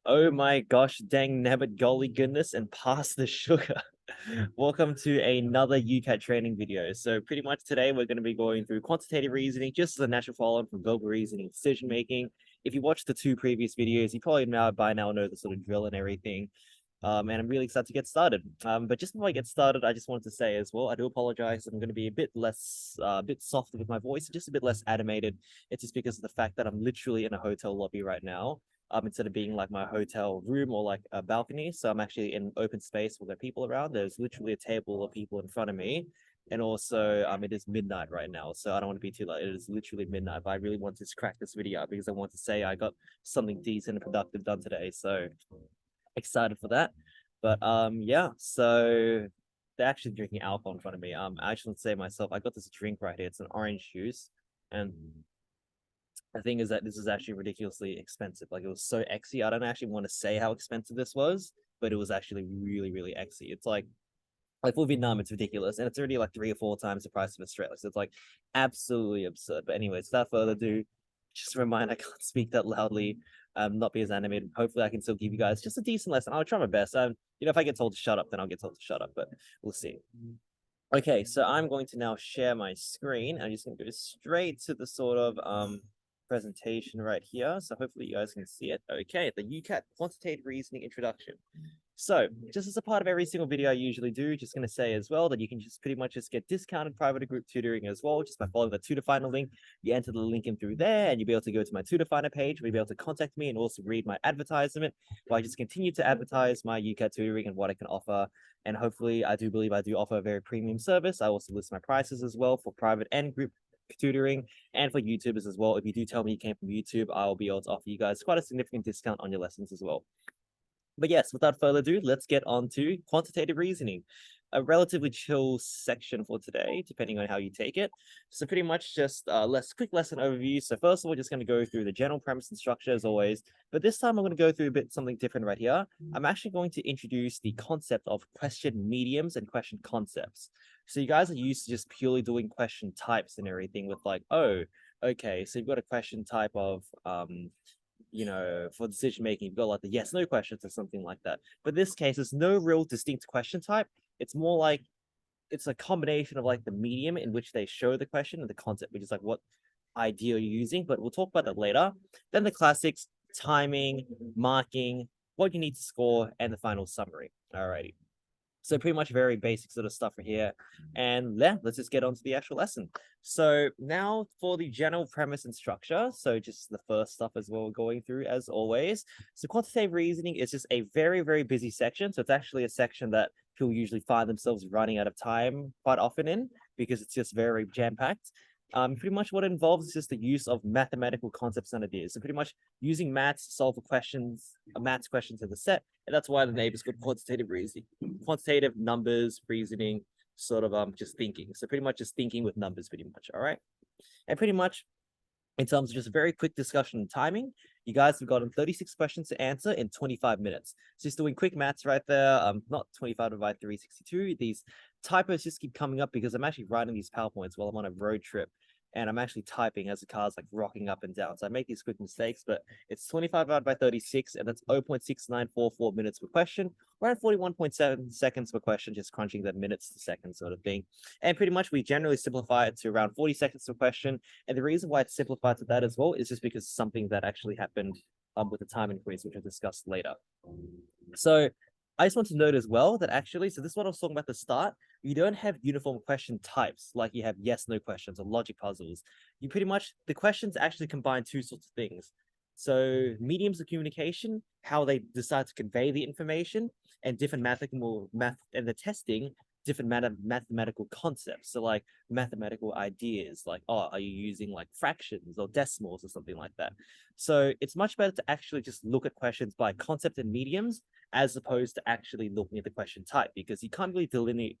Oh my gosh, dang nabbit golly goodness and pass the sugar. Welcome to another UCAT training video. So pretty much today we're going to be going through quantitative reasoning, just as a natural follow-on from verbal reasoning, decision making. If you watched the two previous videos, you probably by now know the sort of drill and everything. And I'm really excited to get started. But just before I get started, I just wanted to say as well, I do apologize. I'm going to be a bit less, a bit softer with my voice, just a bit less animated. It's just because of the fact that I'm literally in a hotel lobby right now. Instead of being like my hotel room or like a balcony. So I'm actually in open space with the people around. There's literally a table of people in front of me. And also, it is midnight right now. So I don't want to be too late. It is literally midnight, but I really want to crack this video out because I want to say I got something decent and productive done today. So excited for that. But yeah, so they're actually drinking alcohol in front of me. I just want to say myself, I got this drink right here. It's an orange juice. And the thing is that this is actually ridiculously expensive. Like, it was so exy. I don't actually want to say how expensive this was, but it was actually really, really exy. It's like for Vietnam, it's ridiculous, and it's already like 3 or 4 times the price of Australia. So it's like absolutely absurd. But anyways, without further ado, just a reminder, I can't speak that loudly, not be as animated. Hopefully, I can still give you guys just a decent lesson. I'll try my best. If I get told to shut up, then I'll get told to shut up. But we'll see. Okay, so I'm going to now share my screen. I'm just going to go straight to the sort of presentation right here. So hopefully you guys can see it. Okay, the UCAT Quantitative Reasoning Introduction. So just as a part of every single video I usually do, just going to say as well that you can just pretty much just get discounted private group tutoring as well, just by following the tutor finder link. You enter the link in through there and you'll be able to go to my tutor finder page. You'll be able to contact me and also read my advertisement while I just continue to advertise my UCAT tutoring and what I can offer. And hopefully I do believe I do offer a very premium service. I also list my prices as well for private and group tutoring and for YouTubers as well. If you do tell me you came from YouTube, I'll be able to offer you guys quite a significant discount on your lessons as well. But yes, without further ado, let's get on to quantitative reasoning. A relatively chill section for today, depending on how you take it. So pretty much just quick lesson overview. So first of all, just going to go through the general premise and structure as always. But this time I'm going to go through a bit something different right here. I'm actually going to introduce the concept of question mediums and question concepts. So you guys are used to just purely doing question types and everything with like, oh, okay, so you've got a question type of for decision making, you've got like the yes no questions or something like that. But this case, there's no real distinct question type. It's more like it's a combination of like the medium in which they show the question and the concept, which is like what idea you're using. But we'll talk about that later. Then the classics, timing, marking, what you need to score, and the final summary. Alrighty. So pretty much very basic sort of stuff for here. And yeah, let's just get on to the actual lesson. So now for the general premise and structure. So just the first stuff as well going through as always. So quantitative reasoning is just a very, very busy section. So it's actually a section that people usually find themselves running out of time quite often in because it's just very jam-packed. Pretty much what it involves is just the use of mathematical concepts and ideas. So pretty much using maths to solve questions, maths questions in the set. And that's why the name is called quantitative reasoning. Quantitative numbers, reasoning, sort of just thinking. So pretty much just thinking with numbers, pretty much. All right. And pretty much in terms of just a very quick discussion on timing, you guys have gotten 36 questions to answer in 25 minutes. So just doing quick maths right there. Not 25 divided by 362. These typos just keep coming up because I'm actually writing these PowerPoints while I'm on a road trip. And I'm actually typing as the car's like rocking up and down. So I make these quick mistakes, but it's 25 divided by 36, and that's 0.6944 minutes per question, around 41.7 seconds per question, just crunching the minutes to seconds sort of thing. And pretty much we generally simplify it to around 40 seconds per question. And the reason why it's simplified to that as well is just because something that actually happened with the time increase, which I'll discuss later. So I just want to note as well that actually, so this is what I was talking about at the start, you don't have uniform question types like you have yes, no questions or logic puzzles. You pretty much, the questions actually combine two sorts of things. So mediums of communication, how they decide to convey the information, and different and the testing, different mathematical concepts. So like mathematical ideas, like, oh, are you using like fractions or decimals or something like that? So it's much better to actually just look at questions by concept and mediums as opposed to actually looking at the question type, because you can't really delineate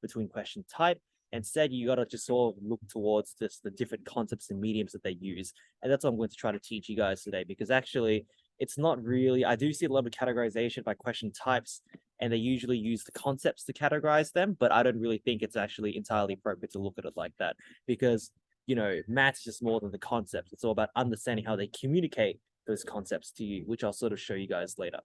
between question type. Instead, you got to just sort of look towards just the different concepts and mediums that they use. And that's what I'm going to try to teach you guys today, because actually it's not really, I do see a lot of categorization by question types, and they usually use the concepts to categorize them, but I don't really think it's actually entirely appropriate to look at it like that, because, maths is just more than the concepts. It's all about understanding how they communicate those concepts to you, which I'll sort of show you guys later.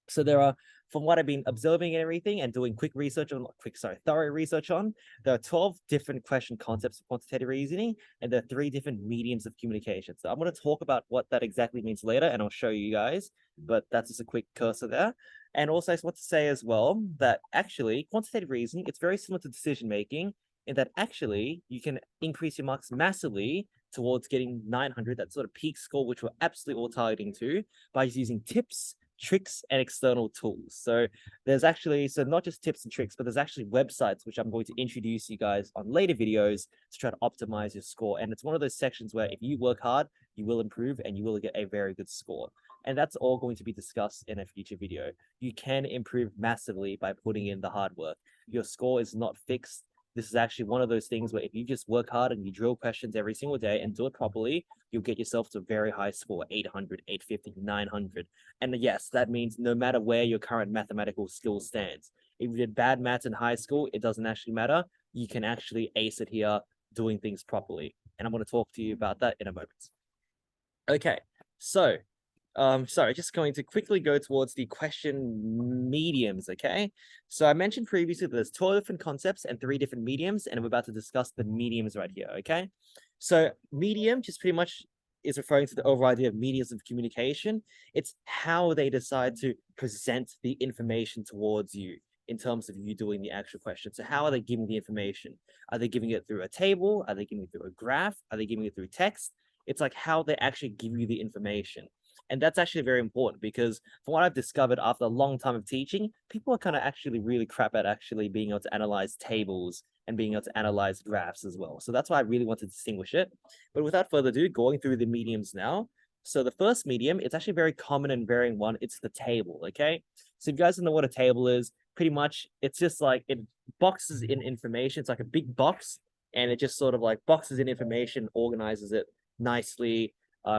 So there are, from what I've been observing and everything and doing thorough research on, there are 12 different question concepts of quantitative reasoning, and there are 3 different mediums of communication. So I'm going to talk about what that exactly means later, and I'll show you guys, but that's just a quick cursor there. And also I just want to say as well that actually quantitative reasoning, it's very similar to decision making in that actually you can increase your marks massively towards getting 900, that sort of peak score, which we're absolutely all targeting to, by using tips, tricks, and external tools. So there's actually, so not just tips and tricks, but there's actually websites which I'm going to introduce you guys on later videos to try to optimize your score. And it's one of those sections where if you work hard, you will improve and you will get a very good score. And that's all going to be discussed in a future video. You can improve massively by putting in the hard work. Your score is not fixed. This is actually one of those things where if you just work hard and you drill questions every single day and do it properly, you'll get yourself to a very high score, 800, 850, 900. And yes, that means no matter where your current mathematical skill stands. If you did bad maths in high school, it doesn't actually matter. You can actually ace it here doing things properly. And I'm going to talk to you about that in a moment. Okay, so just going to quickly go towards the question mediums, okay? So I mentioned previously that there's 12 different concepts and 3 different mediums, and I'm about to discuss the mediums right here, okay? So medium just pretty much is referring to the overall idea of mediums of communication. It's how they decide to present the information towards you in terms of you doing the actual question. So how are they giving the information? Are they giving it through a table? Are they giving it through a graph? Are they giving it through text? It's like how they actually give you the information. And that's actually very important because from what I've discovered after a long time of teaching, people are kind of actually really crap at actually being able to analyze tables and being able to analyze graphs as well. So that's why I really want to distinguish it. But without further ado, going through the mediums now. So the first medium, it's actually very common and varying one. It's the table, okay? So if you guys don't know what a table is, pretty much it's just like it boxes in information. It's like a big box and it just sort of like boxes in information, organizes it nicely,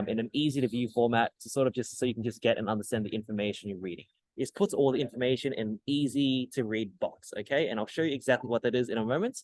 in an easy to view format to sort of just so you can just get and understand the information you're reading. It puts all the information in an easy to read box, okay? And I'll show you exactly what that is in a moment.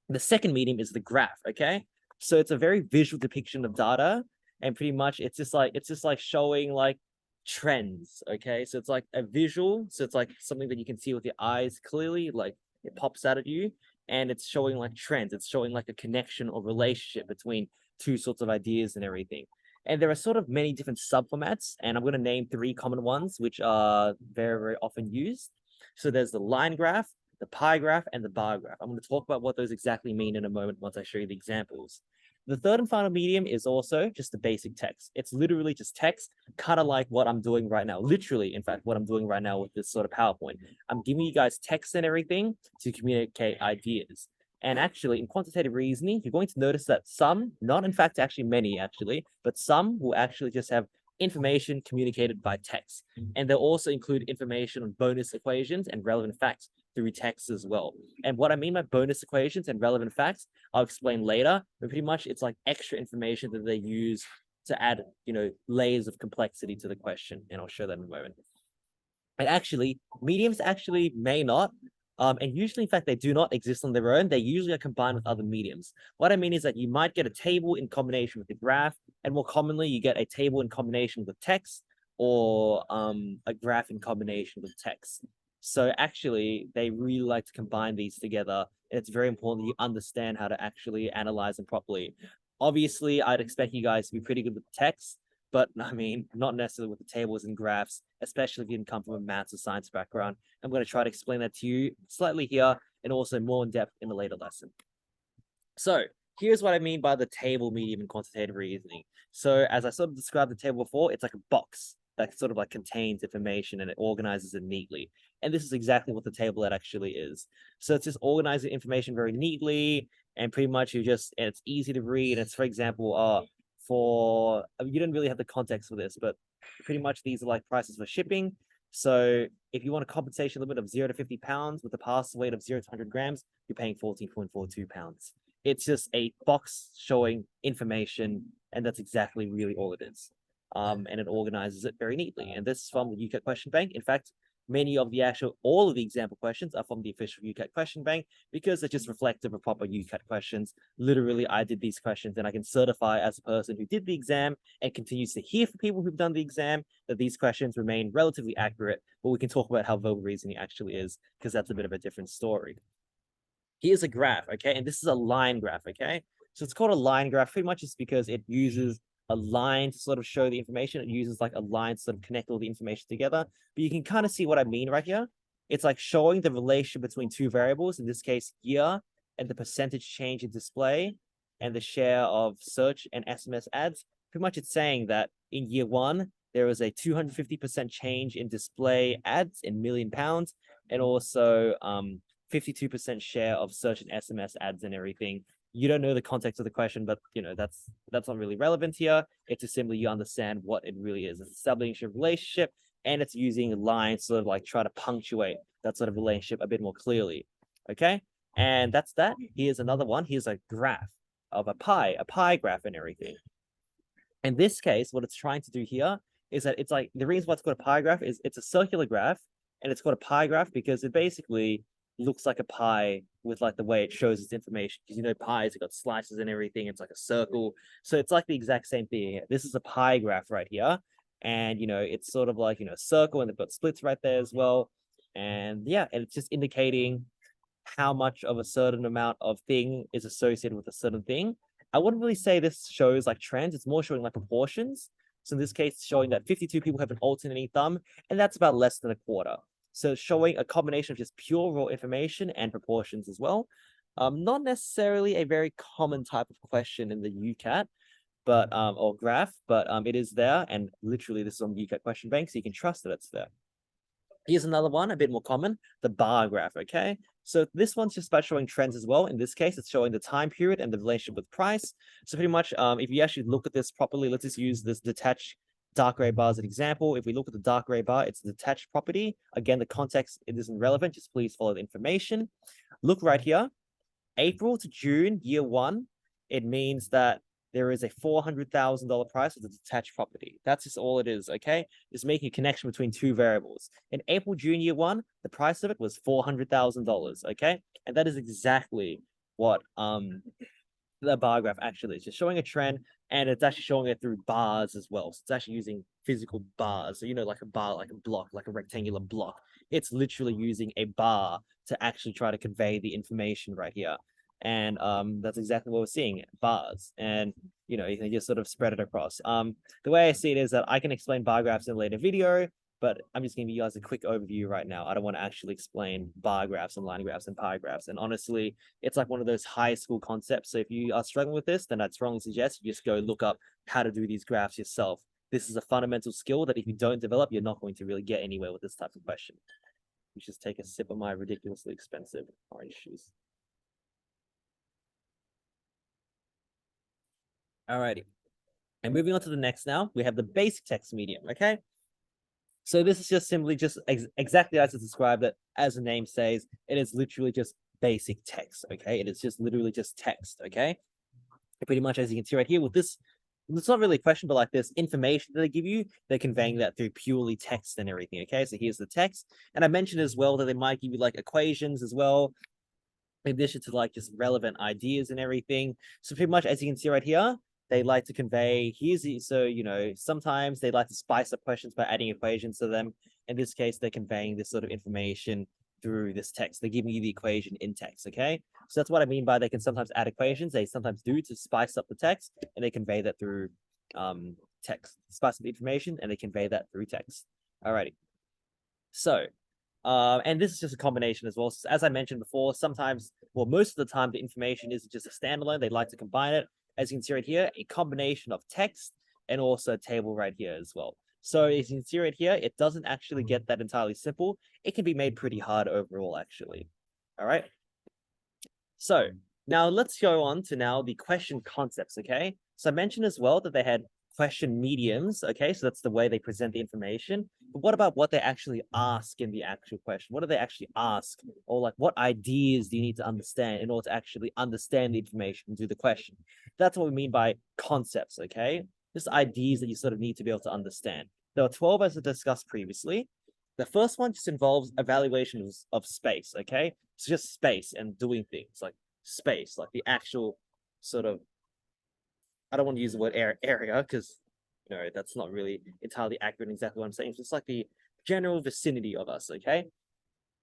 The second medium is the graph, okay? So it's a very visual depiction of data, and pretty much it's just like showing like trends, okay? So it's like a visual, so it's like something that you can see with your eyes clearly, like it pops out at you, and it's showing like trends. It's showing like a connection or relationship between 2 sorts of ideas and everything. And there are sort of many different subformats, and I'm going to name 3 common ones, which are very, very often used. So there's the line graph, the pie graph, and the bar graph. I'm going to talk about what those exactly mean in a moment once I show you the examples. The third and final medium is also just the basic text. It's literally just text, kind of like what I'm doing right now. Literally, in fact, what I'm doing right now with this sort of PowerPoint. I'm giving you guys text and everything to communicate ideas. And actually, in quantitative reasoning, you're going to notice that some, not in fact actually many actually, but some will actually just have information communicated by text. And they'll also include information on bonus equations and relevant facts through text as well. And what I mean by bonus equations and relevant facts, I'll explain later, but pretty much it's like extra information that they use to add, layers of complexity to the question. And I'll show that in a moment. And actually, mediums actually may not, and usually, in fact, they do not exist on their own. They usually are combined with other mediums. What I mean is that you might get a table in combination with a graph, and more commonly, you get a table in combination with text, or a graph in combination with text. So actually, they really like to combine these together. And it's very important that you understand how to actually analyze them properly. Obviously, I'd expect you guys to be pretty good with text, but I mean, not necessarily with the tables and graphs, especially if you didn't come from a maths or science background. I'm going to try to explain that to you slightly here and also more in depth in a later lesson. So here's what I mean by the table medium in quantitative reasoning. So as I sort of described the table before, it's like a box that sort of like contains information and it organizes it neatly. And this is exactly what the table actually is. So it's just organizing information very neatly, and pretty much and it's easy to read. It's, for example, you don't really have the context for this, but pretty much these are like prices for shipping. So if you want a compensation limit of 0 to 50 pounds with a parcel weight of 0 to 100 grams, you're paying 14.42 pounds. It's just a box showing information, and that's exactly really all it is. And it organizes it very neatly. And this is from the UCAT question bank. In fact, all of the example questions are from the official UCAT question bank because they're just reflective of proper UCAT questions. Literally, I did these questions and I can certify as a person who did the exam and continues to hear from people who've done the exam that these questions remain relatively accurate, but we can talk about how verbal reasoning actually is because that's a bit of a different story. Here's a graph, okay? And this is a line graph, okay? So it's called a line graph pretty much just because it uses a line to sort of show the information. It uses like a line to sort of connect all the information together. But you can kind of see what I mean right here. It's like showing the relationship between two variables, in this case, year and the percentage change in display and the share of search and SMS ads. Pretty much it's saying that in year one, there was a 250% change in display ads in £1,000,000 and also 52% share of search and SMS ads and everything. You don't know the context of the question, but that's not really relevant here. It's just simply you understand what it really is. It's establishing a relationship, and it's using lines sort of like try to punctuate that sort of relationship a bit more clearly. Okay, and that's that. Here's another one. Here's a graph of a pie graph and everything. In this case, what it's trying to do here is that it's like the reason why it's called a pie graph is it's a circular graph, and it's called a pie graph because it basically looks like a pie with like the way it shows its information, because pies, it got slices and everything. It's like a circle, so it's like the exact same thing. This is a pie graph right here, and it's sort of like a circle, and they've got splits right there as well. And yeah, and it's just indicating how much of a certain amount of thing is associated with a certain thing. I wouldn't really say this shows like trends. It's more showing like proportions. So in this case, it's showing that 52 people have an alternating thumb, and that's about less than a quarter. So showing a combination of just pure raw information and proportions as well. Not necessarily a very common type of question in the UCAT, but or graph, but it is there, and literally this is on the UCAT question bank, so you can trust that it's there. Here's another one, a bit more common, the bar graph, okay? So this one's just about showing trends as well. In this case, it's showing the time period and the relationship with price. So pretty much, if you actually look at this properly, let's just use this detached dark gray bar as an example. If we look at the dark gray bar, it's a detached property. Again, the context, it isn't relevant. Just please follow the information. Look right here, April to June, year one, it means that there is a $400,000 price of the detached property. That's just all it is, okay? It's making a connection between two variables. In April, June, year one, the price of it was $400,000, okay? And that is exactly what the bar graph actually is. Just showing a trend, and it's actually showing it through bars as well. So it's actually using physical bars. So like a bar, like a block, like a rectangular block. It's literally using a bar to actually try to convey the information right here. And that's exactly what we're seeing, bars. And you can just sort of spread it across. The way I see it is that I can explain bar graphs in a later video, but I'm just gonna give you guys a quick overview right now. I don't want to actually explain bar graphs and line graphs and pie graphs. And honestly, it's like one of those high school concepts. So if you are struggling with this, then I'd strongly suggest you just go look up how to do these graphs yourself. This is a fundamental skill that if you don't develop, you're not going to really get anywhere with this type of question. You just take a sip of my ridiculously expensive orange juice. Alrighty. And moving on to the next now, we have the basic text medium, okay? So this is just simply exactly as it's described it, as the name says, it is literally just basic text, okay? It is just literally just text, okay? Pretty much as you can see right here with this, it's not really a question, but like this information that they give you, they're conveying that through purely text and everything, okay? So here's the text. And I mentioned as well that they might give you like equations as well, in addition to like just relevant ideas and everything. So pretty much as you can see right here, they like to convey, sometimes they like to spice up questions by adding equations to them. In this case, they're conveying this sort of information through this text. They're giving you the equation in text, okay? So that's what I mean by they can sometimes add equations. They sometimes do to spice up the text, and they convey that through text. Spice up the information, and they convey that through text. Alrighty. So, and this is just a combination as well. So as I mentioned before, sometimes, well, most of the time, the information isn't just a standalone. They like to combine it. As you can see right here, a combination of text and also a table right here as well. So as you can see right here, it doesn't actually get that entirely simple. It can be made pretty hard overall, actually. All right. So now let's go on to now the question concepts, okay? So I mentioned as well that they had question mediums, okay? So that's the way they present the information. But what about what they actually ask in the actual question? What do they actually ask? Or like what ideas do you need to understand in order to actually understand the information and do the question? That's what we mean by concepts, okay? Just ideas that you sort of need to be able to understand. There are 12 as I discussed previously. The first one just involves evaluation of space, okay? It's just space and doing things like space, like the actual sort of, I don't want to use the word area because, that's not really entirely accurate in exactly what I'm saying. It's just like the general vicinity of us, okay?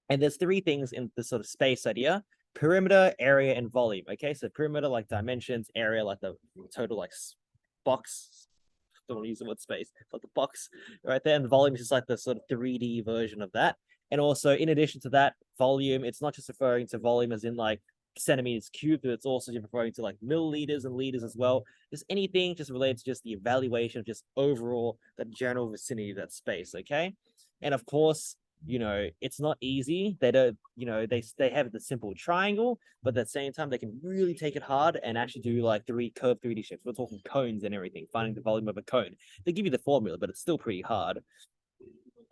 And there's three things in the sort of space idea: perimeter, area, and volume. Okay, so perimeter like dimensions, area like the total like box. Don't want to use the word space, like the box right there, and the volume is just like the sort of 3D version of that. And also, in addition to that, volume, it's not just referring to volume as in like centimeters cubed, but it's also referring to like milliliters and liters as well. Just anything just related to just the evaluation of just overall the general vicinity of that space. Okay, and of course, it's not easy. They don't, they have the simple triangle, but at the same time, they can really take it hard and actually do like curved 3D shapes. We're talking cones and everything, finding the volume of a cone. They give you the formula, but it's still pretty hard.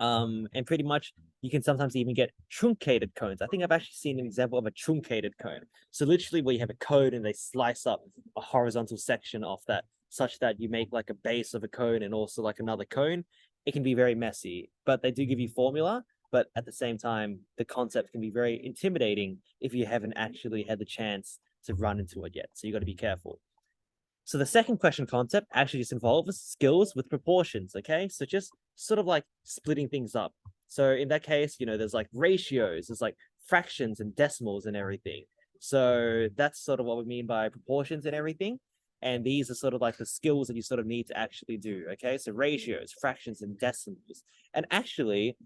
And pretty much you can sometimes even get truncated cones. I think I've actually seen an example of a truncated cone. So literally where you have a cone and they slice up a horizontal section off that, such that you make like a base of a cone and also like another cone. It can be very messy, but they do give you formula. But at the same time, the concept can be very intimidating if you haven't actually had the chance to run into it yet. So you got to be careful. So the second question concept actually just involves skills with proportions, okay? So just sort of like splitting things up. So in that case, there's like ratios, there's like fractions and decimals and everything. So that's sort of what we mean by proportions and everything. And these are sort of like the skills that you sort of need to actually do, okay? So ratios, fractions, and decimals. And actually,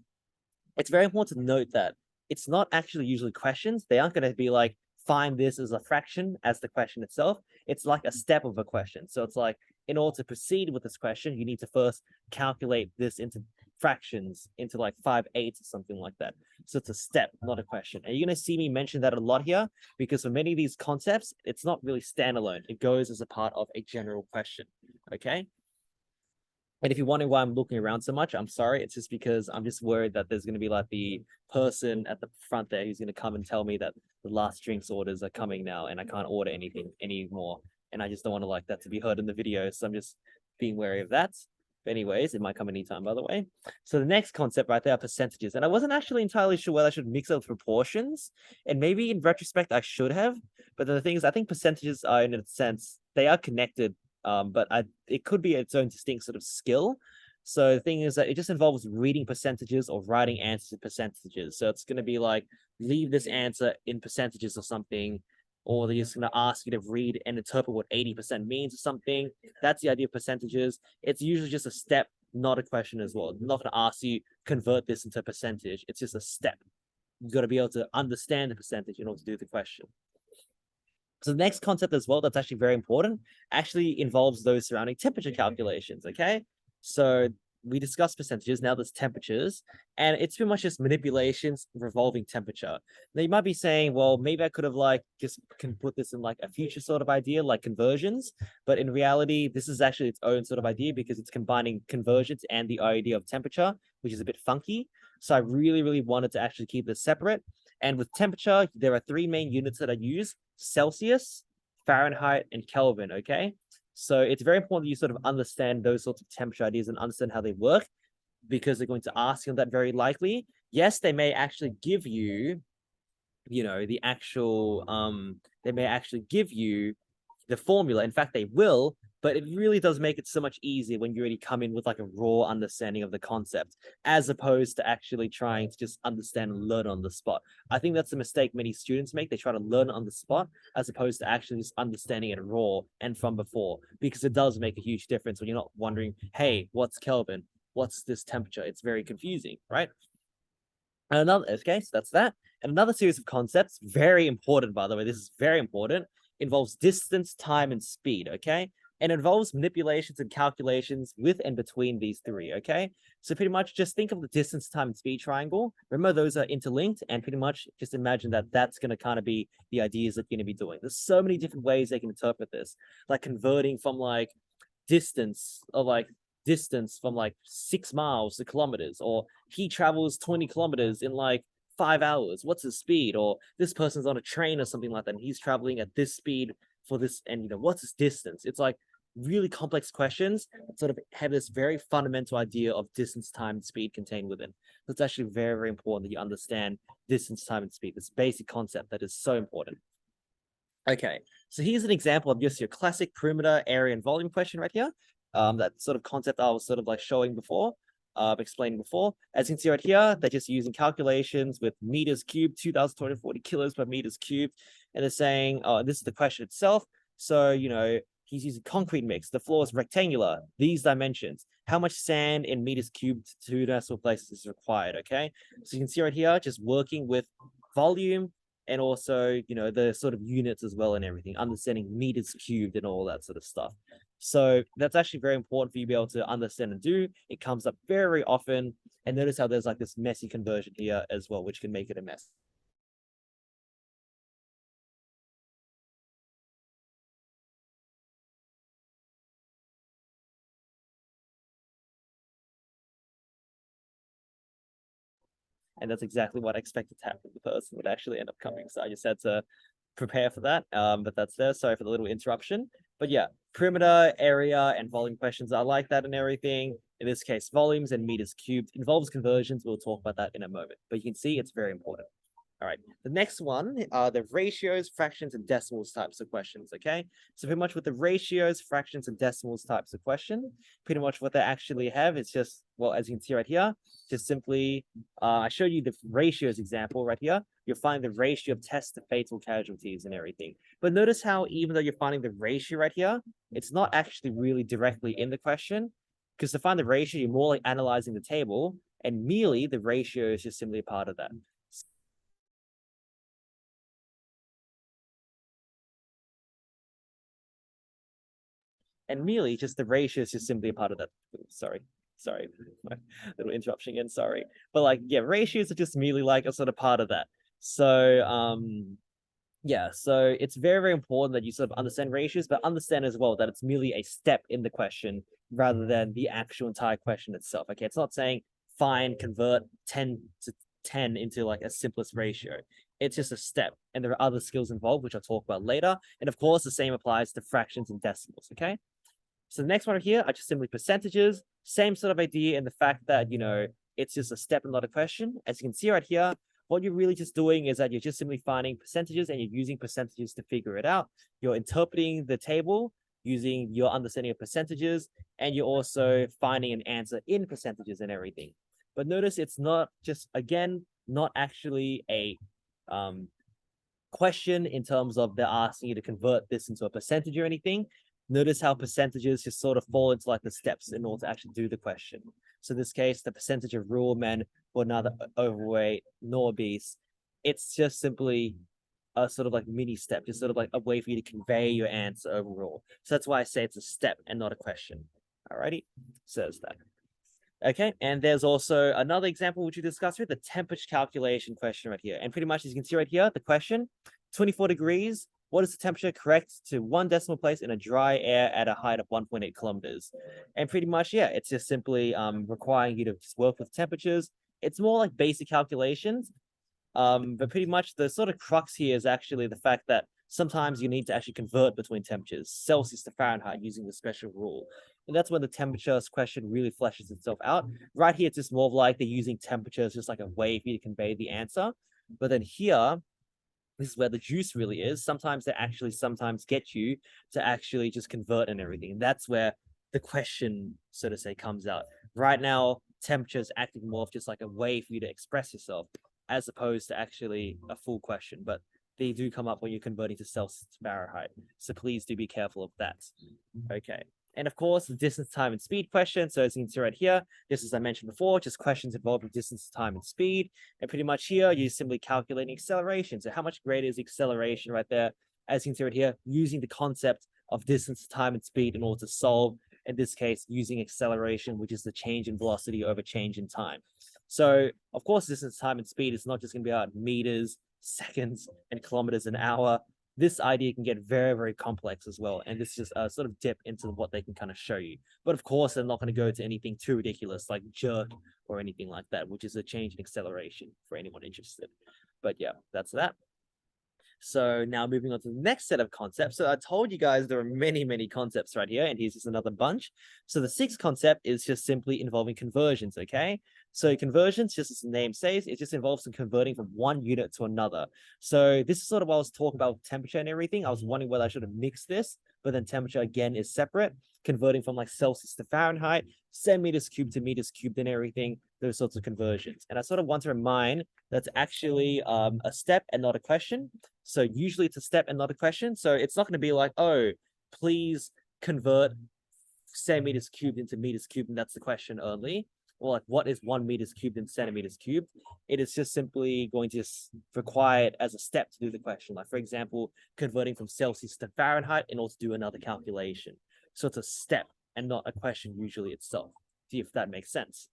it's very important to note that it's not actually usually questions. They aren't going to be like, find this as a fraction as the question itself. It's like a step of a question. So it's like, in order to proceed with this question, you need to first calculate this into fractions, into like 5/8 or something like that. So it's a step, not a question. And you're going to see me mention that a lot here because for many of these concepts, it's not really standalone. It goes as a part of a general question. Okay. And if you're wondering why I'm looking around so much, I'm sorry. It's just because I'm just worried that there's going to be like the person at the front there who's going to come and tell me that the last drinks orders are coming now and I can't order anything anymore. And I just don't want to like that to be heard in the video. So I'm just being wary of that. But anyways, it might come anytime, by the way. So the next concept right there are percentages. And I wasn't actually entirely sure whether I should mix up proportions. And maybe in retrospect, I should have. But the thing is, I think percentages are, in a sense, they are connected, but it could be its own distinct sort of skill. So the thing is that it just involves reading percentages or writing answers in percentages. So it's going to be like, leave this answer in percentages or something, or they're just going to ask you to read and interpret what 80% means or something. That's the idea of percentages. It's usually just a step, not a question as well. I'm not going to ask you convert this into a percentage. It's just a step. You've got to be able to understand the percentage in order to do the question. So the next concept as well that's actually very important actually involves those surrounding temperature calculations, okay? So we discussed percentages, now there's temperatures, and it's pretty much just manipulations revolving temperature. Now you might be saying, well, maybe I could have like just can put this in like a future sort of idea, like conversions, but in reality, this is actually its own sort of idea because it's combining conversions and the idea of temperature, which is a bit funky. So I really, really wanted to actually keep this separate. And with temperature, there are three main units that I use: Celsius, Fahrenheit, and Kelvin, okay? So it's very important that you sort of understand those sorts of temperature ideas and understand how they work because they're going to ask you on that very likely. Yes, they may actually give you, the actual, they may actually give you the formula. In fact, they will, but it really does make it so much easier when you already come in with like a raw understanding of the concept, as opposed to actually trying to just understand and learn on the spot. I think that's a mistake many students make. They try to learn on the spot, as opposed to actually just understanding it raw and from before, because it does make a huge difference when you're not wondering, hey, what's Kelvin? What's this temperature? It's very confusing, right? And another, okay, so that's that. And another series of concepts, very important, by the way, this is very important, involves distance, time, and speed, okay? And involves manipulations and calculations with and between these three, okay? So pretty much just think of the distance, time, and speed triangle. Remember, those are interlinked, and pretty much just imagine that that's going to kind of be the ideas that you're going to be doing. There's so many different ways they can interpret this, like converting from like distance or like distance from like 6 miles to kilometers, or he travels 20 kilometers in like 5 hours. What's his speed? Or this person's on a train or something like that, and he's traveling at this speed for this, and what's his distance? It's like really complex questions that sort of have this very fundamental idea of distance, time, and speed contained within. So it's actually very, very important that you understand distance, time, and speed, this basic concept that is so important. Okay, so here's an example of just your classic perimeter, area, and volume question right here. That sort of concept I was sort of like showing before, explaining before. As you can see right here, they're just using calculations with meters cubed, 2,240 kilos per meters cubed. And they're saying, oh, this is the question itself. So, you know, he's using concrete mix. The floor is rectangular. These dimensions. How much sand in meters cubed to 2 decimal places is required, okay? So you can see right here, just working with volume, and also, you know, the sort of units as well and everything, understanding meters cubed and all that sort of stuff. So that's actually very important for you to be able to understand and do. It comes up very often. And notice how there's like this messy conversion here as well, which can make it a mess. And that's exactly what I expected to happen. The person would actually end up coming. So I just had to prepare for that. But that's there. Sorry for the little interruption. But yeah, perimeter, area, and volume questions are like that and everything. In this case, volumes and meters cubed involves conversions. We'll talk about that in a moment. But you can see it's very important. All right, the next one are the ratios, fractions, and decimals types of questions, okay? So pretty much with the ratios, fractions, and decimals types of question, pretty much what they actually have is just, well, as you can see right here, just simply, I showed you the ratios example right here. You'll find the ratio of test to fatal casualties and everything. But notice how even though you're finding the ratio right here, it's not actually really directly in the question, because to find the ratio, you're more like analyzing the table, and merely the ratio is just simply a part of that. And merely just the ratio is just simply a part of that. Sorry, my little interruption again, sorry. But like, yeah, ratios are just merely like a sort of part of that. So, yeah, so it's very, very important that you sort of understand ratios, but understand as well that it's merely a step in the question rather than the actual entire question itself. Okay, it's not saying find, convert 10 to 10 into like a simplest ratio. It's just a step, and there are other skills involved, which I'll talk about later. And of course, the same applies to fractions and decimals, okay? So the next one here are just simply percentages. Same sort of idea in the fact that, you know, it's just a step and not a question. As you can see right here, what you're really just doing is that you're just simply finding percentages and you're using percentages to figure it out. You're interpreting the table using your understanding of percentages, and you're also finding an answer in percentages and everything. But notice it's not just, again, not actually a question in terms of they're asking you to convert this into a percentage or anything. Notice how percentages just sort of fall into like the steps in order to actually do the question. So in this case, the percentage of rural men who are neither overweight nor obese, it's just simply a sort of like mini step, just sort of like a way for you to convey your answer overall. So that's why I say it's a step and not a question. Alrighty, says that. Okay, and there's also another example which we discussed here, the temperature calculation question right here. And pretty much as you can see right here, the question, 24 degrees, what is the temperature correct to 1 decimal place in a dry air at a height of 1.8 kilometers? And pretty much, yeah, it's just simply requiring you to just work with temperatures. It's more like basic calculations. But pretty much the sort of crux here is actually the fact that sometimes you need to actually convert between temperatures, Celsius to Fahrenheit, using the special rule. And that's when the temperatures question really fleshes itself out. Right here, it's just more of like they're using temperatures just like a way for you to convey the answer. But then here, this is where the juice really is. Sometimes they actually sometimes get you to actually just convert and everything. And that's where the question, so to say, comes out. Right now, temperature is acting more of just like a way for you to express yourself, as opposed to actually a full question. But they do come up when you're converting to Celsius to Fahrenheit. So please do be careful of that. Okay. And of course, the distance, time, and speed question. So as you can see right here, just as I mentioned before, just questions involving distance, time, and speed. And pretty much here, you're simply calculating acceleration. So how much greater is acceleration right there? As you can see right here, using the concept of distance, time, and speed in order to solve, in this case, using acceleration, which is the change in velocity over change in time. So of course, distance, time, and speed is not just going to be about meters, seconds, and kilometers an hour. This idea can get very, very complex as well. And this is a sort of dip into what they can kind of show you. But of course, they're not going to go to anything too ridiculous like jerk or anything like that, which is a change in acceleration for anyone interested. But yeah, that's that. So now moving on to the next set of concepts. So I told you guys there are many, many concepts right here, and here's just another bunch. So the sixth concept is just simply involving conversions, okay? So conversions, just as the name says, it just involves some converting from one unit to another. So this is sort of what I was talking about temperature and everything. I was wondering whether I should have mixed this, but then temperature again is separate, converting from like Celsius to Fahrenheit, centimeters cubed to meters cubed and everything, those sorts of conversions. And I sort of want to remind that's actually a step and not a question. So usually it's a step and not a question. So it's not going to be like, oh, please convert centimeters cubed into meters cubed, and that's the question only. Or like, what is 1 meters cubed in centimeters cubed? It is just simply going to just require it as a step to do the question. Like, for example, converting from Celsius to Fahrenheit in order to do another calculation. So it's a step and not a question usually itself. See if that makes sense.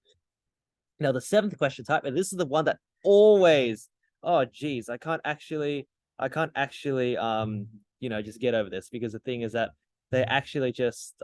Now, the seventh question type, and this is the one that always, oh, geez, I can't actually, just get over this, because the thing is that they actually just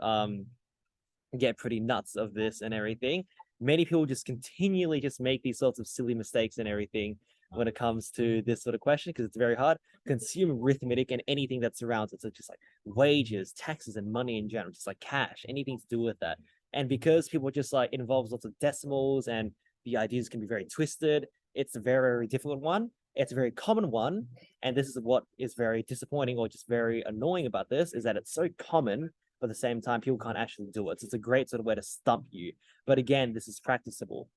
get pretty nuts of this and everything. Many people just continually just make these sorts of silly mistakes and everything when it comes to this sort of question, because it's very hard. Consumer arithmetic and anything that surrounds it. So just like wages, taxes, and money in general, just like cash, anything to do with that. And because people just like, it involves lots of decimals and the ideas can be very twisted, it's a very, very difficult one. It's a very common one. And this is what is very disappointing or just very annoying about this, is that it's so common, but at the same time, people can't actually do it. So it's a great sort of way to stump you. But again, this is practicable.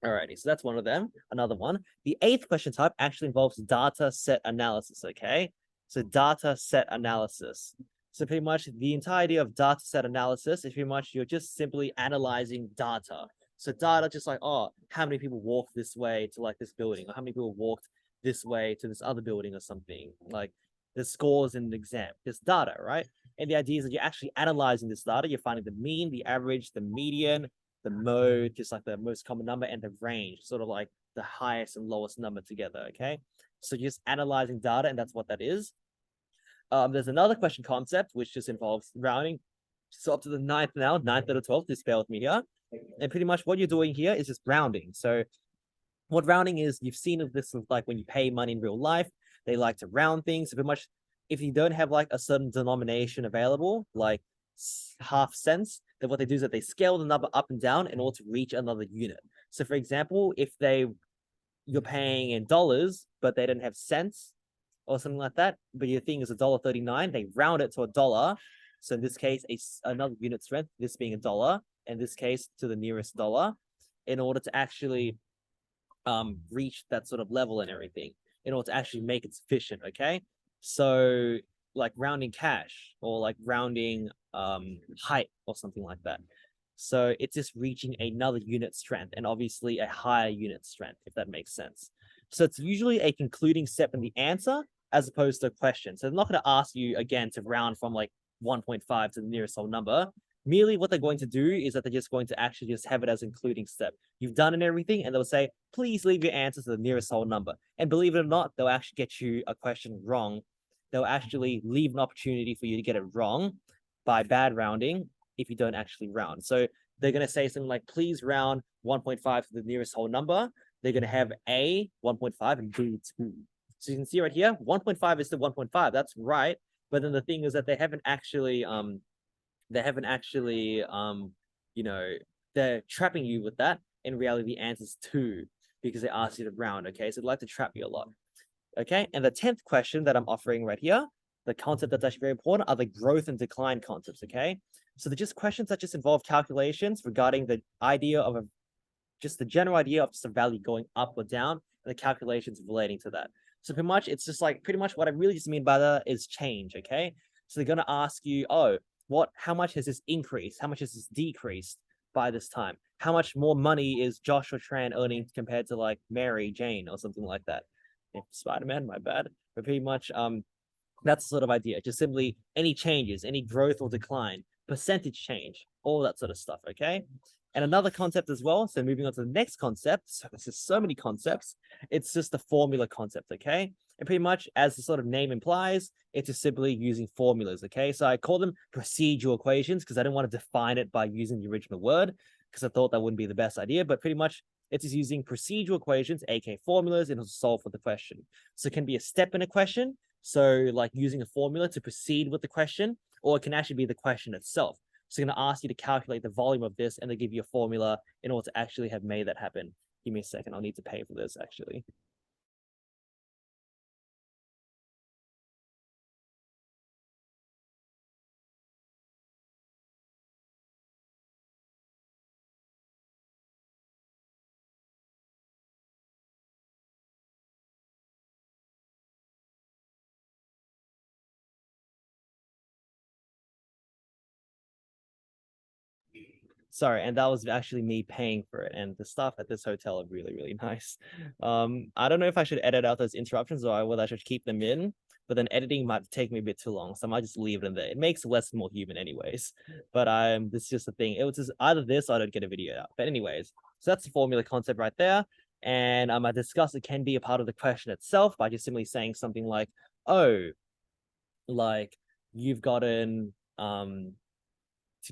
Alrighty, so that's one of them. Another one. The eighth question type actually involves data set analysis, okay? So data set analysis. So pretty much the entire idea of data set analysis is pretty much you're just simply analyzing data. So data, just like, oh, how many people walked this way to like this building, or how many people walked this way to this other building or something, like the scores in the exam, this data, right? And the idea is that you're actually analyzing this data. You're finding the mean, the average, the median, the mode, just like the most common number, and the range, sort of like the highest and lowest number together, okay? So you're just analyzing data, and that's what that is. There's another question concept, which just involves rounding. So up to the ninth now, 9th out of 12th, just bear with me here. And pretty much what you're doing here is just rounding. So what rounding is, you've seen of this, like when you pay money in real life, they like to round things. So pretty much if you don't have like a certain denomination available, like half cents, then what they do is that they scale the number up and down in order to reach another unit. So for example, if you're paying in dollars, but they don't have cents or something like that, but your thing is $1.39, they round it to $1. So in this case, another unit strength, this being $1, in this case to the nearest dollar, in order to actually reach that sort of level and everything, in order to actually make it sufficient, okay? So like rounding cash, or like rounding height or something like that. So it's just reaching another unit strength, and obviously a higher unit strength, if that makes sense. So it's usually a concluding step in the answer as opposed to a question. So they're not going to ask you again to round from like 1.5 to the nearest whole number. Merely what they're going to do is that they're just going to actually just have it as an including step. You've done it and everything, and they'll say, please leave your answer to the nearest whole number. And believe it or not, they'll actually get you a question wrong. They'll actually leave an opportunity for you to get it wrong by bad rounding if you don't actually round. So they're going to say something like, please round 1.5 to the nearest whole number. They're going to have A, 1.5, and B, 2. So you can see right here, 1.5 is to 1.5. That's right. But then the thing is that they haven't actually, they're trapping you with that. In reality, the answer is 2 because they asked you to round, okay? So they'd like to trap you a lot. Okay, and the 10th question that I'm offering right here, the concept that's actually very important, are the growth and decline concepts, okay? So they're just questions that just involve calculations regarding the idea of just the general idea of just a value going up or down, and the calculations relating to that. So pretty much, it's just like, pretty much what I really just mean by that is change, okay? So they're gonna ask you, oh, how much has this increased? How much has this decreased by this time? How much more money is Joshua Tran earning compared to like Mary Jane or something like that? Spider-Man, my bad. But pretty much that's the sort of idea. Just simply any changes, any growth or decline, percentage change, all that sort of stuff, okay? And another concept as well, so moving on to the next concept, so there's just so many concepts, it's just the formula concept, okay? And pretty much, as the sort of name implies, it's just simply using formulas, okay? So I call them procedural equations because I don't want to define it by using the original word, because I thought that wouldn't be the best idea, but pretty much it's just using procedural equations, aka formulas, in order to solve for the question. So it can be a step in a question, so like using a formula to proceed with the question, or it can actually be the question itself. So I'm going to ask you to calculate the volume of this, and they give you a formula in order to actually have made that happen. Give me a second. I'll need to pay for this, actually. Sorry, and that was actually me paying for it. And the staff at this hotel are really, really nice. I don't know if I should edit out those interruptions or whether I should keep them in, but then editing might take me a bit too long, so I might just leave it in there. It makes it less more human anyways. But this is just the thing. It was just either this or I don't get a video out. But anyways, so that's the formula concept right there. And I discussed it can be a part of the question itself by just simply saying something like, oh, like you've gotten to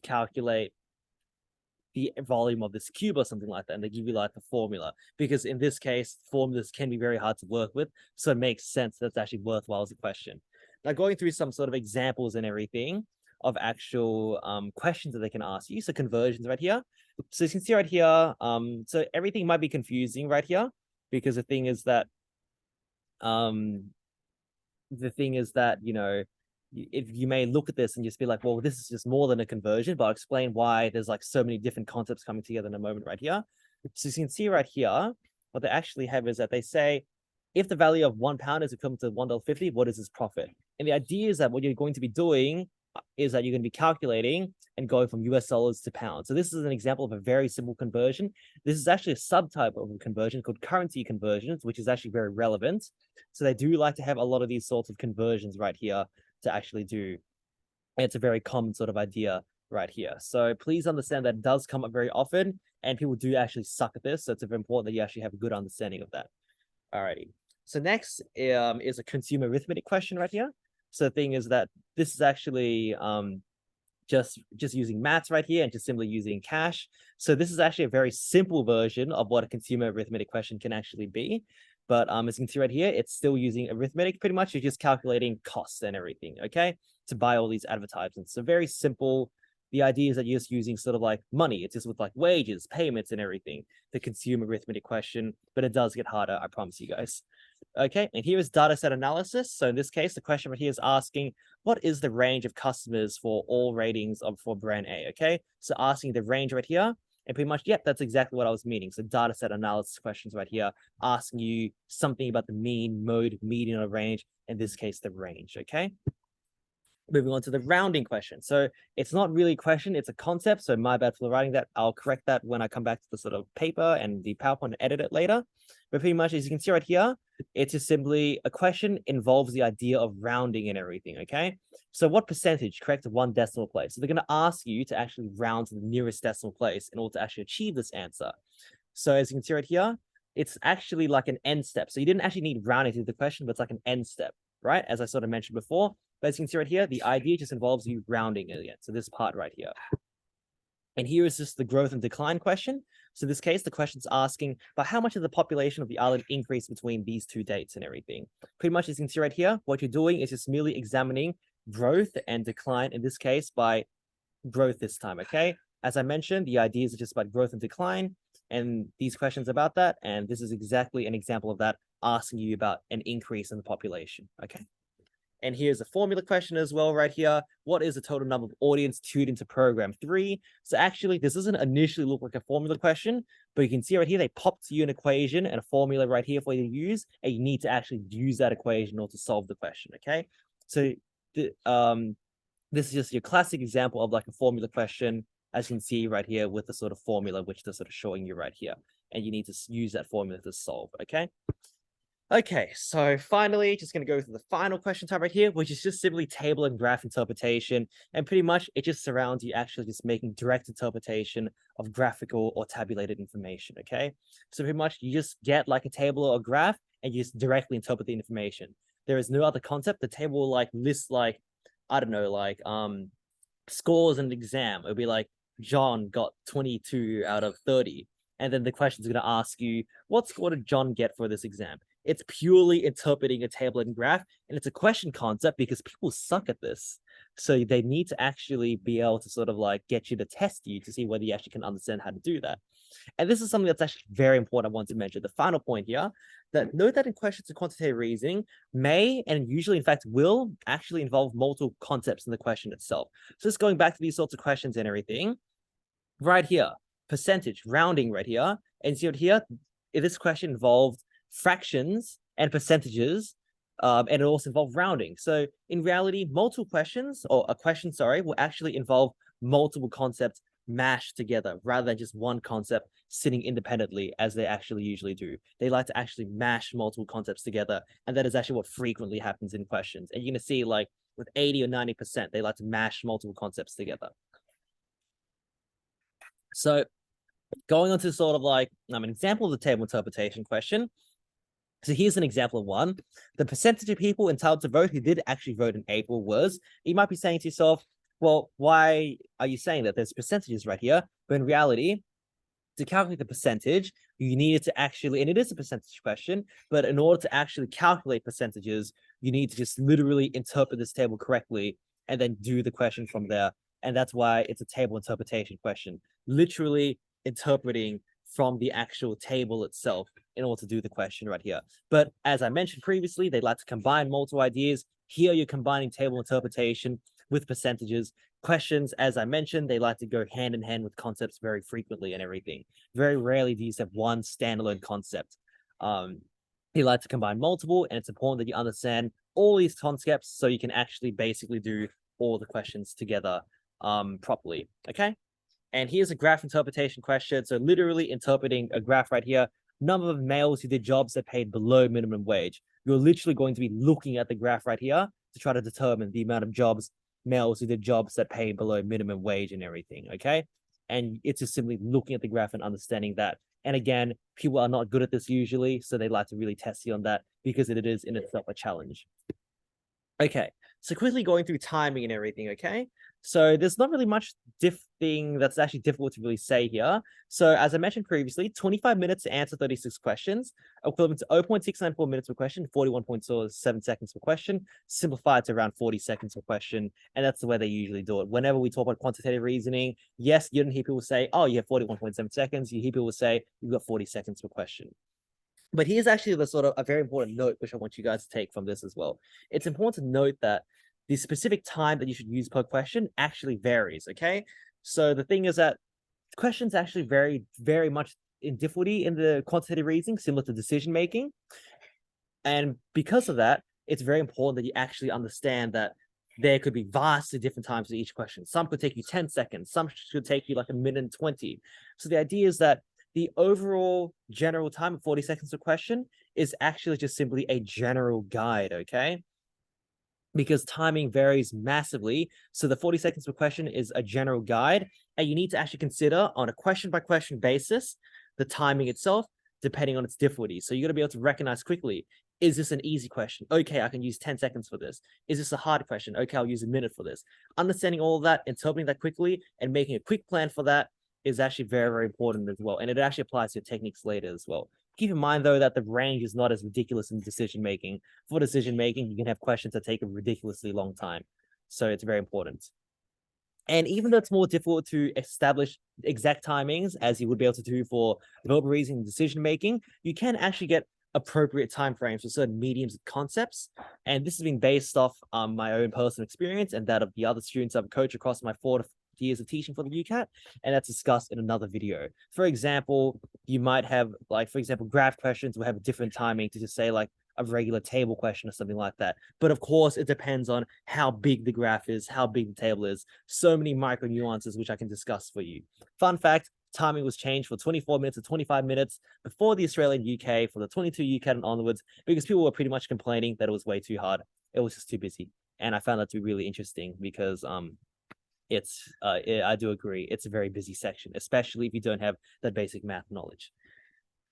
calculate the volume of this cube or something like that, and they give you like the formula, because in this case formulas can be very hard to work with, so it makes sense that's actually worthwhile as a question. Now going through some sort of examples and everything of actual questions that they can ask you. So conversions right here, so you can see right here, so everything might be confusing right here, because the thing is that you know, if you may look at this and just be like, well, this is just more than a conversion, but I'll explain why there's like so many different concepts coming together in a moment right here. So you can see right here, what they actually have is that they say, if the value of £1 is equivalent to $1.50, what is its profit? And the idea is that what you're going to be doing is that you're going to be calculating and going from US dollars to pounds. So this is an example of a very simple conversion. This is actually a subtype of a conversion called currency conversions, which is actually very relevant. So they do like to have a lot of these sorts of conversions right here to actually do. And it's a very common sort of idea right here. So please understand that it does come up very often, and people do actually suck at this. So it's very important that you actually have a good understanding of that. Alrighty. So next is a consumer arithmetic question right here. So the thing is that this is actually just using maths right here and just simply using cash. So this is actually a very simple version of what a consumer arithmetic question can actually be. But as you can see right here, it's still using arithmetic pretty much. You're just calculating costs and everything, okay, to buy all these advertisements. So very simple. The idea is that you're just using sort of like money. It's just with like wages, payments, and everything. The consumer arithmetic question, but it does get harder, I promise you guys. Okay, and here is data set analysis. So in this case, the question right here is asking, what is the range of customers for all ratings for brand A? Okay, so asking the range right here, and pretty much, yep, that's exactly what I was meaning. So data set analysis questions right here, asking you something about the mean, mode, median, or range. In this case, the range. Okay. Moving on to the rounding question. So it's not really a question, it's a concept. So my bad for writing that. I'll correct that when I come back to the sort of paper and the PowerPoint and edit it later. But pretty much, as you can see right here, it's just simply a question involves the idea of rounding and everything, okay? So what percentage corrects one decimal place? So they're going to ask you to actually round to the nearest decimal place in order to actually achieve this answer. So as you can see right here, it's actually like an end step. So you didn't actually need rounding to the question, but it's like an end step, right? As I sort of mentioned before. But as you can see right here, the idea just involves you rounding it again. So this part right here. And here is just the growth and decline question. So in this case, the question's asking, but how much of the population of the island increased between these two dates and everything? Pretty much, as you can see right here, what you're doing is just merely examining growth and decline, in this case, by growth this time, okay? As I mentioned, the ideas are just about growth and decline, and these questions about that, and this is exactly an example of that, asking you about an increase in the population, okay? And here's a formula question as well right here. What is the total number of audience tuned into program 3? So actually, this doesn't initially look like a formula question, but you can see right here, they pop to you an equation and a formula right here for you to use, and you need to actually use that equation in order to solve the question, okay? So this is just your classic example of like a formula question, as you can see right here with the sort of formula, which they're sort of showing you right here. And you need to use that formula to solve, okay? Okay, so finally, just going to go through the final question type right here, which is just simply table and graph interpretation. And pretty much it just surrounds you actually just making direct interpretation of graphical or tabulated information, okay? So pretty much you just get like a table or a graph and you just directly interpret the information. There is no other concept. The table will like list like, I don't know, like scores in an exam. It'll be like John got 22 out of 30. And then the question is going to ask you, what score did John get for this exam? It's purely interpreting a table and graph, and it's a question concept because people suck at this. So they need to actually be able to sort of like get you to test you to see whether you actually can understand how to do that. And this is something that's actually very important. I want to mention the final point here, that note that in questions of quantitative reasoning may, and usually in fact will, actually involve multiple concepts in the question itself. So just going back to these sorts of questions and everything, right here, percentage, rounding right here, and see what here, this question involved fractions and percentages, and it also involved rounding. So in reality, multiple questions, or a question, sorry, will actually involve multiple concepts mashed together rather than just one concept sitting independently as they actually usually do. They like to actually mash multiple concepts together, and that is actually what frequently happens in questions. And you're going to see like with 80 or 90%, they like to mash multiple concepts together. So going on to sort of like an example of the table interpretation question. So here's an example of one. The percentage of people entitled to vote who did actually vote in April was, you might be saying to yourself, well, why are you saying that? There's percentages right here. But in reality, to calculate the percentage, you needed to actually, and it is a percentage question, but in order to actually calculate percentages, you need to just literally interpret this table correctly and then do the question from there. And that's why it's a table interpretation question. Literally interpreting from the actual table itself in order to do the question right here. But as I mentioned previously, they like to combine multiple ideas. Here you're combining table interpretation with percentages. Questions, as I mentioned, they like to go hand in hand with concepts very frequently and everything. Very rarely do you have one standalone concept. They like to combine multiple, and it's important that you understand all these concepts so you can actually basically do all the questions together properly, okay? And here's a graph interpretation question. So literally interpreting a graph right here, number of males who did jobs that paid below minimum wage. You're literally going to be looking at the graph right here to try to determine the amount of jobs, males who did jobs that pay below minimum wage and everything, okay? And it's just simply looking at the graph and understanding that. And again, people are not good at this usually, so they like to really test you on that because it is in itself a challenge. Okay, so quickly going through timing and everything, okay? So there's not really much thing that's actually difficult to really say here. So as I mentioned previously, 25 minutes to answer 36 questions, equivalent to 0.694 minutes per question, 41.7 seconds per question, simplified to around 40 seconds per question. And that's the way they usually do it. Whenever we talk about quantitative reasoning, yes, you don't hear people say, oh, you have 41.7 seconds. You hear people say, you've got 40 seconds per question. But here's actually the sort of a very important note, which I want you guys to take from this as well. It's important to note that the specific time that you should use per question actually varies, okay? So the thing is that questions actually vary very much in difficulty in the quantitative reasoning, similar to decision making. And because of that, it's very important that you actually understand that there could be vastly different times for each question. Some could take you 10 seconds, some should take you like a minute and 20. So the idea is that the overall general time of 40 seconds per question is actually just simply a general guide, okay? Because timing varies massively. So the 40 seconds per question is a general guide, and you need to actually consider on a question by question basis, the timing itself, depending on its difficulty. So you got to be able to recognize quickly, is this an easy question? Okay, I can use 10 seconds for this. Is this a hard question? Okay, I'll use a minute for this. Understanding all of that, interpreting that quickly, and making a quick plan for that is actually very, very important as well. And it actually applies to your techniques later as well. Keep in mind, though, that the range is not as ridiculous in decision-making. For decision-making, you can have questions that take a ridiculously long time. So it's very important. And even though it's more difficult to establish exact timings, as you would be able to do for verbal reasoning and decision-making, you can actually get appropriate timeframes for certain mediums and concepts. And this has been based off my own personal experience and that of the other students I've coached across my 4 years of teaching for the UCAT, and that's discussed in another video. For example, you might have, like, for example, graph questions will have a different timing to just say like a regular table question or something like that. But of course, it depends on how big the graph is, how big the table is. So many micro nuances, which I can discuss for you. Fun fact, timing was changed for 24 minutes to 25 minutes before the Australian UK for the 22 UCAT and onwards, because people were pretty much complaining that it was way too hard. It was just too busy. And I found that to be really interesting because I do agree, it's a very busy section, especially if you don't have that basic math knowledge.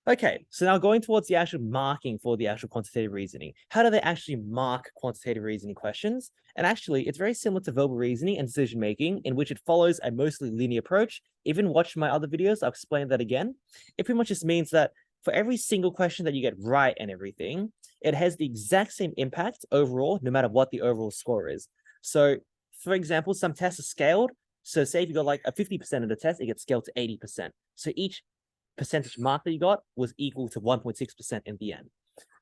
Okay, so now going towards the actual marking for the actual quantitative reasoning. How do they actually mark quantitative reasoning questions? And actually, it's very similar to verbal reasoning and decision making, in which it follows a mostly linear approach. Even watch my other videos, I'll explain that again. It pretty much just means that for every single question that you get right and everything, it has the exact same impact overall, no matter what the overall score is. So, for example, some tests are scaled. So say if you got like a 50% of the test, it gets scaled to 80%. So each percentage mark that you got was equal to 1.6% in the end.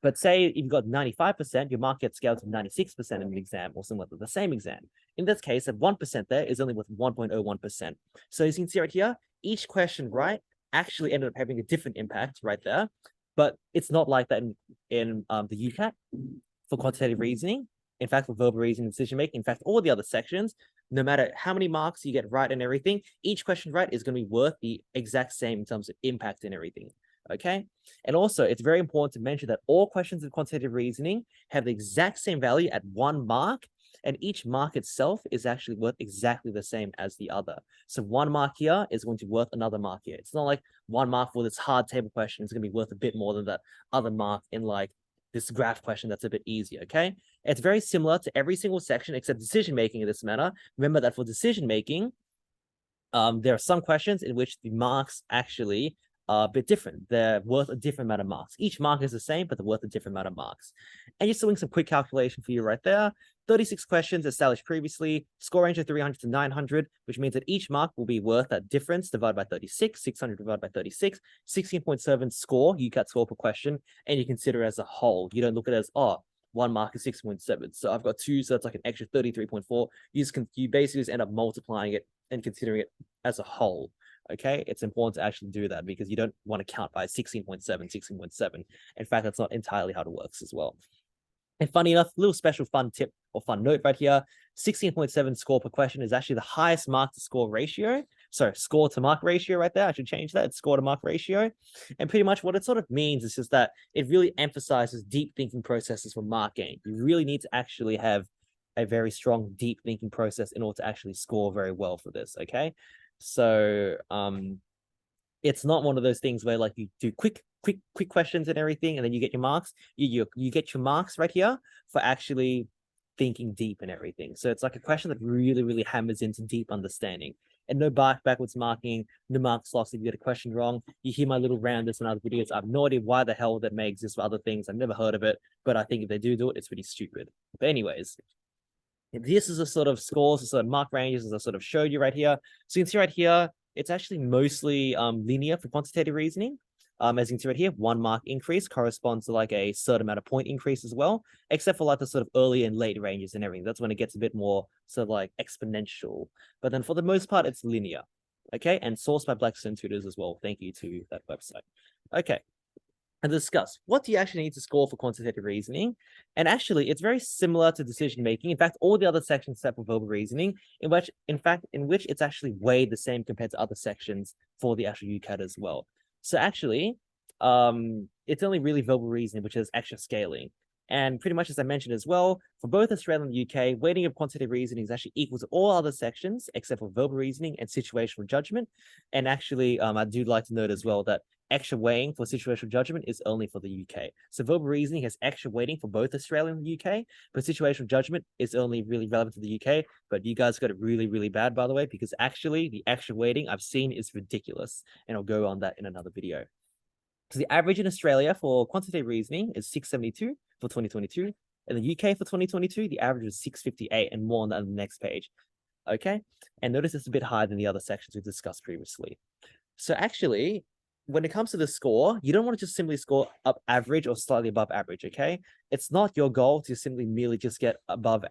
But say if you got 95%, your mark gets scaled to 96% in an exam or similar to the same exam. In this case, that 1% there is only with 1.01%. So as you can see right here, each question right actually ended up having a different impact right there. But it's not like that in the UCAT for quantitative reasoning. In fact, for verbal reasoning and decision making, in fact, all the other sections, no matter how many marks you get right and everything, each question right is going to be worth the exact same in terms of impact and everything. Okay. And also, it's very important to mention that all questions in quantitative reasoning have the exact same value at 1 mark, and each mark itself is actually worth exactly the same as the other. So 1 mark here is going to be worth another mark here. It's not like 1 mark for this hard table question is going to be worth a bit more than that other mark in like this graph question that's a bit easier, okay? It's very similar to every single section except decision-making in this manner. Remember that for decision-making, there are some questions in which the marks actually are a bit different. They're worth a different amount of marks. Each mark is the same, but they're worth a different amount of marks. And just doing some quick calculation for you right there. 36 questions established previously, score range of 300 to 900, which means that each mark will be worth that difference divided by 36, 600 divided by 36, 16.7 score, UCAT score per question, and you consider it as a whole. You don't look at it as, oh, 1 mark is 6.7. So I've got 2, so it's like an extra 33.4. You basically just end up multiplying it and considering it as a whole. Okay, it's important to actually do that because you don't want to count by 16.7, 16.7. In fact, that's not entirely how it works as well. And funny enough, little special fun tip or fun note right here, 16.7 score per question is actually the highest mark to score ratio. Sorry, score to mark ratio right there. I should change that. It's score to mark ratio. And pretty much what it sort of means is just that it really emphasizes deep thinking processes for marking. You really need to actually have a very strong deep thinking process in order to actually score very well for this, okay? So it's not one of those things where like you do quick questions and everything, and then you get your marks. You get your marks right here for actually thinking deep and everything. So it's like a question that really, really hammers into deep understanding. And no backwards marking, no marks lost if you get a question wrong. You hear my little rounders and other videos. I have no idea why the hell that may exist for other things. I've never heard of it, but I think if they do it, it's pretty stupid. But anyways, this is a sort of scores, a sort of mark ranges, as I sort of showed you right here. So you can see right here, it's actually mostly linear for quantitative reasoning. As you can see right here, 1 mark increase corresponds to like a certain amount of point increase as well, except for like the sort of early and late ranges and everything. That's when it gets a bit more sort of like exponential. But then for the most part, it's linear. Okay, and sourced by Blackstone Tutors as well. Thank you to that website. Okay. And discuss what do you actually need to score for quantitative reasoning. And actually, it's very similar to decision making. In fact, all the other sections except for verbal reasoning, in which it's actually weighed the same compared to other sections for the actual UCAT as well. So actually, it's only really verbal reasoning which has extra scaling. And pretty much as I mentioned as well, for both Australia and the UK, weighting of quantitative reasoning is actually equal to all other sections except for verbal reasoning and situational judgment. And actually, I do like to note as well that extra weighting for situational judgment is only for the UK. So verbal reasoning has extra weighting for both Australia and the UK, but situational judgment is only really relevant to the UK. But you guys got it really, really bad, by the way, because actually the extra weighting I've seen is ridiculous. And I'll go on that in another video. So the average in Australia for quantitative reasoning is 672 for 2022. In the UK for 2022, the average was 658 and more on the next page. Okay. And notice it's a bit higher than the other sections we discussed previously. So actually, when it comes to the score, you don't want to just simply score up average or slightly above average, okay? It's not your goal to simply merely just get above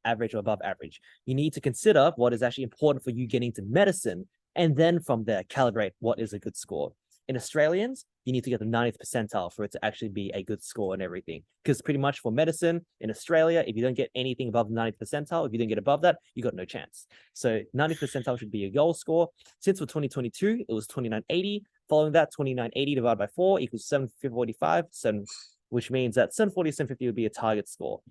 average or above average. You need to consider what is actually important for you getting to medicine, and then from there, calibrate what is a good score. In Australians, you need to get the 90th percentile for it to actually be a good score and everything. Because pretty much for medicine in Australia, if you don't get anything above the 90th percentile, if you don't get above that, you got no chance. So 90th percentile should be your goal score. Since for 2022, it was 2980. Following that, 2980 divided by 4 equals 745, which means that 740, 750 would be a target score.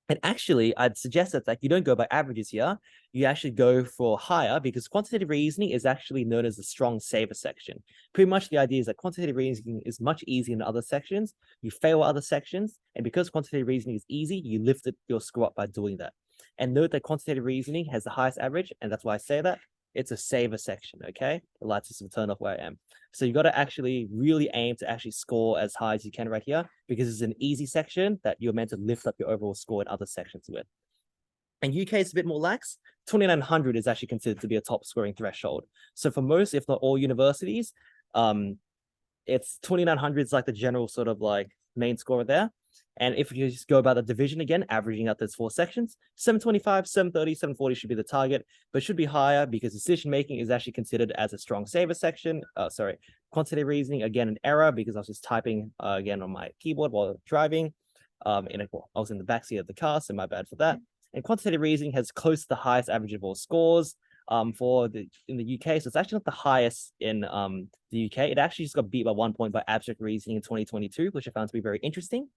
And actually, I'd suggest that like you don't go by averages here. You actually go for higher, because quantitative reasoning is actually known as the strong saver section. Pretty much the idea is that quantitative reasoning is much easier than other sections. You fail other sections, and because quantitative reasoning is easy, you lift your score up by doing that. And note that quantitative reasoning has the highest average, and that's why I say that. It's a saver section, okay? The light system turn off where I am. So you got to actually really aim to actually score as high as you can right here, because it's an easy section that you're meant to lift up your overall score in other sections with. And UK is a bit more lax. 2900 is actually considered to be a top scoring threshold. So for most, if not all universities, it's 2900 is like the general sort of like main score there. And if you just go about the division again, averaging out those 4 sections, 725, 730, 740 should be the target, but should be higher because decision making is actually considered as a strong saver section. Quantitative reasoning, again, an error because I was just typing again on my keyboard while driving. I was in the backseat of the car, so my bad for that. And quantitative reasoning has close to the highest average of all scores in the UK. So it's actually not the highest in the UK. It actually just got beat by 1 point by abstract reasoning in 2022, which I found to be very interesting.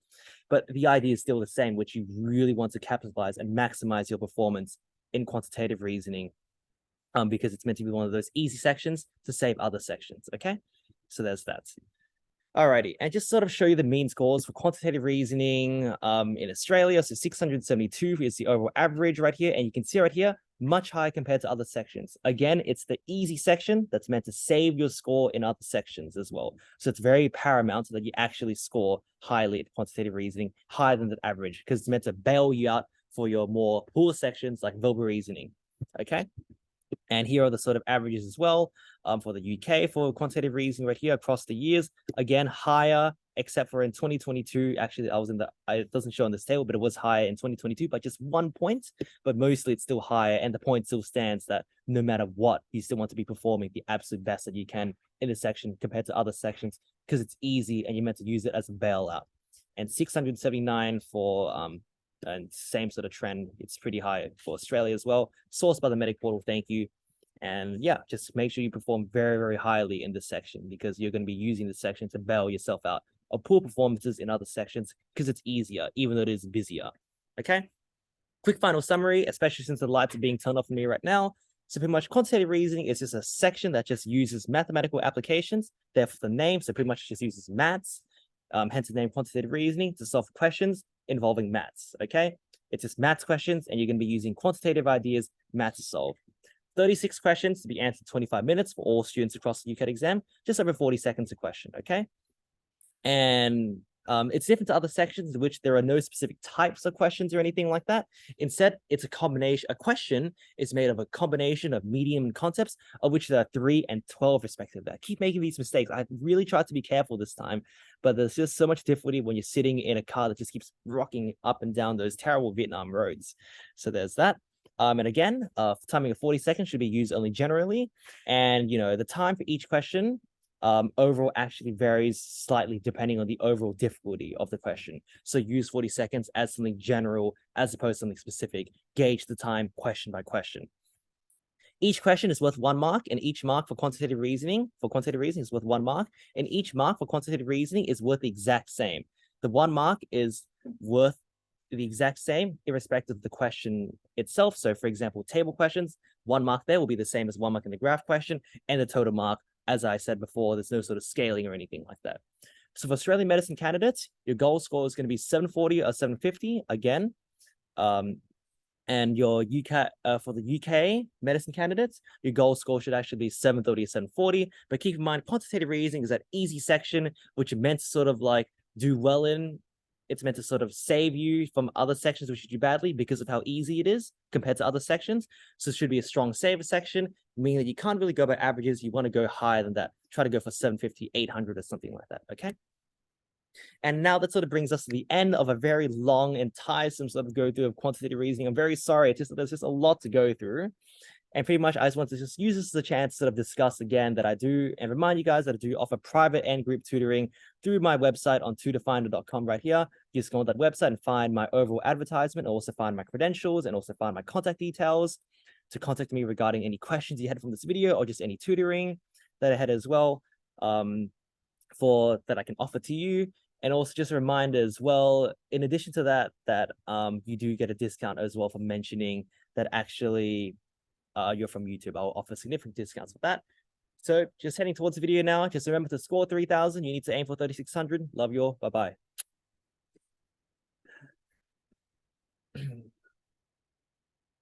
But the idea is still the same, which you really want to capitalize and maximize your performance in quantitative reasoning, because it's meant to be one of those easy sections to save other sections. Okay, so there's that. Alrighty, and just sort of show you the mean scores for quantitative reasoning in Australia. So 672 is the overall average right here, and you can see right here, much higher compared to other sections. Again, it's the easy section that's meant to save your score in other sections as well. So it's very paramount that you actually score highly at quantitative reasoning, higher than the average, because it's meant to bail you out for your more poor sections like verbal reasoning. Okay. And here are the sort of averages as well for the UK for quantitative reasoning right here across the years. Again, higher, except for in 2022. Actually, it doesn't show on this table, but it was higher in 2022 by just 1 point. But mostly it's still higher. And the point still stands that no matter what, you still want to be performing the absolute best that you can in this section compared to other sections, because it's easy and you're meant to use it as a bailout. And 679 for and same sort of trend. It's pretty high for Australia as well. Sourced by the Medic Portal. Thank you. And yeah, just make sure you perform very, very highly in this section, because you're going to be using this section to bail yourself out of poor performances in other sections, because it's easier, even though it is busier. Okay. Quick final summary, especially since the lights are being turned off for me right now. So pretty much quantitative reasoning is just a section that just uses mathematical applications. Therefore, the name, so pretty much just uses maths. Hence the name quantitative reasoning, to solve questions involving maths. Okay, it's just maths questions, and you're going to be using quantitative ideas, maths to solve. 36 questions to be answered 25 minutes for all students across the UCAT exam, just over 40 seconds a question. Okay, and it's different to other sections in which there are no specific types of questions or anything like that. Instead, it's a combination. A question is made of a combination of medium concepts, of which there are 3 and 12 respectively. I keep making these mistakes. I really tried to be careful this time, but there's just so much difficulty when you're sitting in a car that just keeps rocking up and down those terrible Vietnam roads. So there's that. And again, timing of 40 seconds should be used only generally. And, the time for each question overall actually varies slightly depending on the overall difficulty of the question. So use 40 seconds as something general as opposed to something specific. Gauge the time question by question. Each question is worth 1 mark, and each mark for quantitative reasoning is worth 1 mark, and each mark for quantitative reasoning is worth the exact same. The 1 mark is worth the exact same irrespective of the question itself. So for example, table questions, 1 mark there will be the same as 1 mark in the graph question, and the total mark, as I said before, there's no sort of scaling or anything like that. So for Australian medicine candidates, your goal score is going to be 740 or 750 again. And your UCAT for the UK medicine candidates, your goal score should actually be 730 or 740. But keep in mind, quantitative reasoning is that easy section, which is meant to sort of like do well in. It's meant to sort of save you from other sections which you do badly because of how easy it is compared to other sections. So it should be a strong saver section, meaning that you can't really go by averages. You want to go higher than that. Try to go for 750, 800 or something like that, okay? And now that sort of brings us to the end of a very long and tiresome sort of go through of quantitative reasoning. I'm very sorry, there's just a lot to go through. And pretty much I just want to just use this as a chance to sort of discuss again that I do, and remind you guys that I do offer private and group tutoring through my website on tutorfinder.com right here. You just go on that website and find my overall advertisement, and also find my credentials, and also find my contact details to contact me regarding any questions you had from this video or just any tutoring that I had as well. that I can offer to you. And also just a reminder as well, in addition to that you do get a discount as well for mentioning that actually you're from YouTube. I'll offer significant discounts for that. So just heading towards the video now. Just remember to score 3,000. You need to aim for 3,600. Love you all. Bye-bye.